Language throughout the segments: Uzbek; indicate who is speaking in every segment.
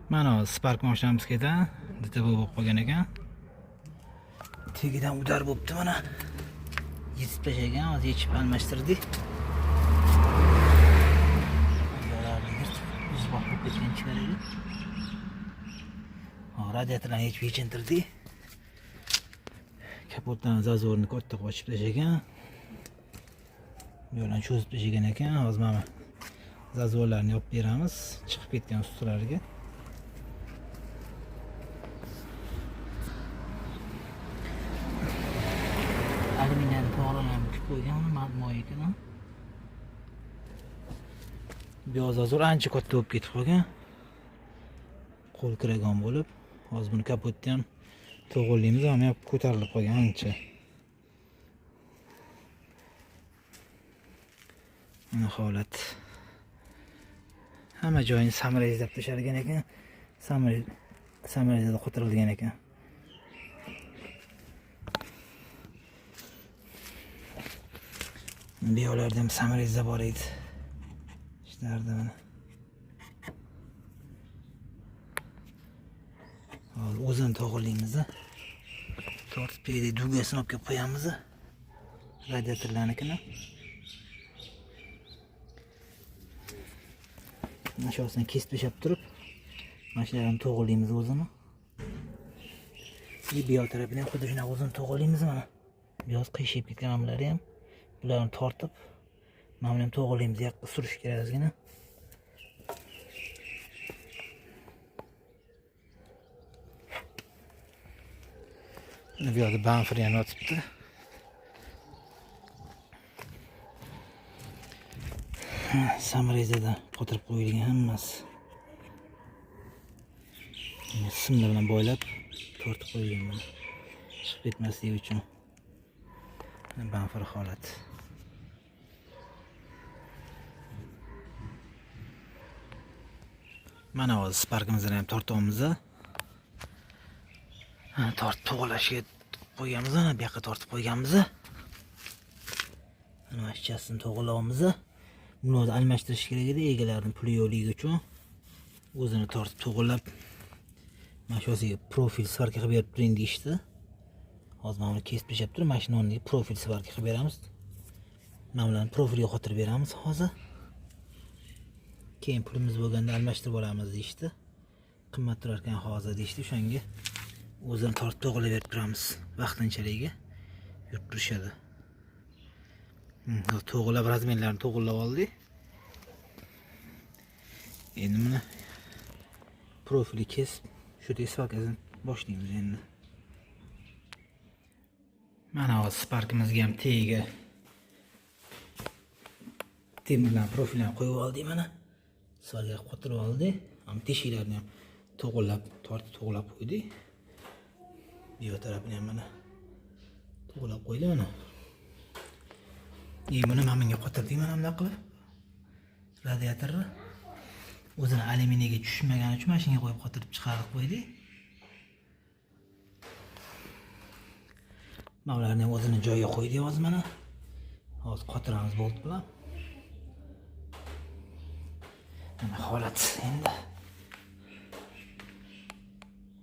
Speaker 1: Mana Spark mashinamiz kelgan, DTB bo'lib qolgan ekan. Tegidan udar bo'libdi mana. Yetib tashlagan, hozir yechib almashtirdik. Radiatorlarni yechib yechintirdik. Kapotdan zazorni katta qilib ochib tashlagan. Yo'ldan cho'zib tashlagan ekan. Hozir mana zazorlarni yopib beramiz, chiqib ketgan ustilarga. Alyuminiy tog'larni tikib qo'ygan, moy ekan. Biyoz zazor ancha katta bo'lib ketib qolgan. Qo'l kiragan bo'lib, hozir buni kapotni ham to'g'rilaymiz, ham ko'tarilib qolgan ancha. Mana holat. Hamma joyini samarayzlab tashalgan ekan. Samarayzda qo'tirilgan ekan. Bu yo'larda ham samarayzda bor edi. İşlerdi mana. Hozir o'zini to'g'rilaymiz. Tortib berdik, dugasini olib kelib qo'yamiz. Radiatorlarnikini. Mashosini kesib tashlab turib, mashinalarni to'g'rilaymiz o'zini. Bu yoq tarafini ham xuddi shunaqa o'zini to'g'rilaymiz mana. Biroz qiyshib ketgan hamlari ham. Bularni tortib, mana buni ham to'g'rilaymiz, yoqqa surish kerak ozgina. Bu yerda bamper ham yotibdi. Samarayzada qotirib qo'yilgan hammasi. Simlar bilan bo'ylab tortib qo'yilgan mana. Chiqib ketmasligi uchun. Bamper holat. Mana hozir Sparkimizni ham tortamiz. Tortib to'g'rilashga qo'yganmiz, ana bu yoqqa tortib qo'yganmiz. Mana mashchasini to'g'rilaymiz. Buni hozir almashtirish kerak edi, egalarining puli yo'qligi uchun o'zini tortib to'g'rilab mashinasiga profil svarka qilib berib turing deyishdi. Hozir mana buni kesib tashlab turib, mashinani profil svarka qilib beramiz. Mana bularni profilga qotirib beramiz hozir. Keyin pulimiz bo'lganda almashtirib olamiz deyishdi. Qimmat turar ekan hozir deyishdi, o'shanga o'zini tortib to'g'rilab berib turamiz. Vaqtinchaligiga yurib turishadi. To'g'rilab razmerlarni to'g'rilab oldik. Endi buni profili kesib, shu tesvakasini boshlaymiz endi. Mana hozir Sparkimizga ham tagiga temirlar profilini qo'yib oldik mana. Svarga qotirib oldik. Ham teshiklarni ham to'g'rilab, tortib to'g'rilab qo'ydik. Bu tarafini ham mana to'g'rilab qo'ydik mana. Buni mana bunga qotirdik mana bunday qilib. Radiatorni o'zini alyuminiyga tushmagani uchun mashinaga qo'yib qotirib chiqarib qo'ydik. Mana ularni o'zini joyiga qo'ydik hozir mana. Hozir qotiramiz bolt bilan. Mana holat endi.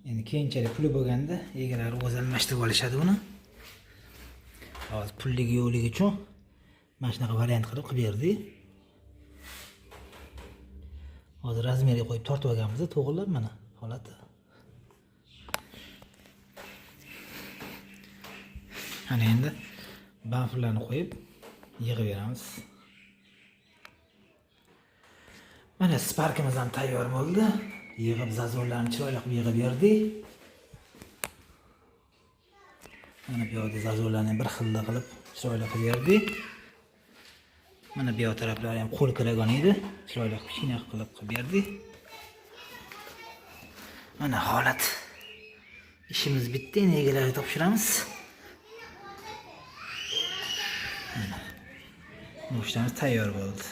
Speaker 1: Endi keyinchalik puli bo'lganda egalari o'zi almashtirib olishadi buni. Hozir pulligi yo'qligi uchun mana shunaqa variant qilib berdik. Hozir razmerga qo'yib tortib olganmiz, to'g'rilab mana holati. Ana endi bamperlarni qo'yib yig'ib beramiz. Mana Sparkimiz ham tayyor bo'ldi. Yig'ib zazorlarni chiroyli qilib yig'ib berdik. Mana bu yerda zazorlarni bir xil qilib chiroyli qilib berdik. Mana bu yoq taraflari ham qo'l kiragan edi. Chiroyli kichkina qilib berdik. Mana holat. İşimiz bitti. Endi egalariga topshiramiz. Mana. Moshlarimiz tayyor bo'ldi.